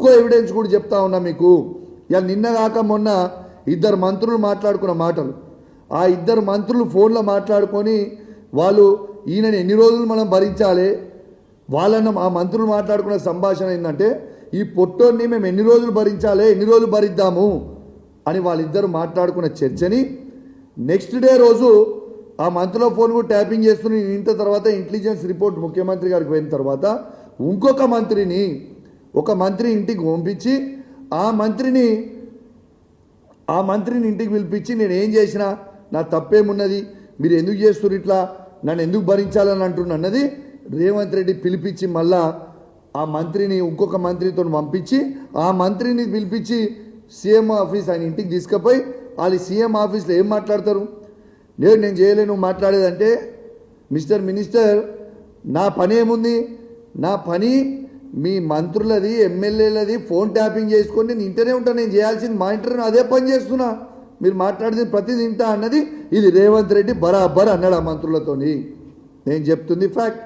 ఇంకో ఎవిడెన్స్ కూడా చెప్తా ఉన్నా మీకు. ఇక నిన్న కాక మొన్న ఇద్దరు మంత్రులు మాట్లాడుకున్న మాటలు, ఆ ఇద్దరు మంత్రులు ఫోన్లో మాట్లాడుకొని వాళ్ళు ఈయనని ఎన్ని రోజులు మనం భరించాలి, వాళ్ళన్న ఆ మంత్రులు మాట్లాడుకున్న సంభాషణ ఏంటంటే ఈ పొట్టోని మేము ఎన్ని రోజులు భరించాలి, ఎన్ని రోజులు భరిద్దాము అని వాళ్ళిద్దరు మాట్లాడుకున్న చర్చని నెక్స్ట్ డే రోజు ఆ మంత్రుల ఫోన్ కూడా ట్యాపింగ్ చేస్తున్న ఇంత తర్వాత ఇంటెలిజెన్స్ రిపోర్ట్ ముఖ్యమంత్రి గారికి పోయిన తర్వాత ఇంకొక మంత్రిని, ఒక మంత్రి ఇంటికి పంపించి ఆ మంత్రిని ఇంటికి పిలిపించి నేను ఏం చేసినా నా తప్పేమున్నది, మీరు ఎందుకు చేస్తున్నారు ఇట్లా, నన్ను ఎందుకు భరించాలని అంటున్నా అన్నది రేవంత్ రెడ్డి పిలిపించి మళ్ళా ఆ మంత్రిని ఇంకొక మంత్రితో పంపించి ఆ మంత్రిని పిలిపించి సీఎం ఆఫీస్ ఆయన ఇంటికి తీసుకుపోయి వాళ్ళు సీఎం ఆఫీస్లో ఏం మాట్లాడతారు, నేను చేయలేను మాట్లాడేదంటే మిస్టర్ మినిస్టర్ నా పని ఏముంది, నా పని మీ మంత్రులది ఎమ్మెల్యేలది ఫోన్ ట్యాపింగ్ చేసుకొని నేను ఇంటనే ఉంటాను, నేను చేయాల్సింది మా ఇంటర్వ్యూ అదే పని చేస్తున్నా, మీరు మాట్లాడేది ప్రతిదీ ఇంటా అన్నది ఇది రేవంత్ రెడ్డి బరాబర్ అన్నాడు ఆ మంత్రులతోని. నేను చెప్తుంది ఫ్యాక్ట్.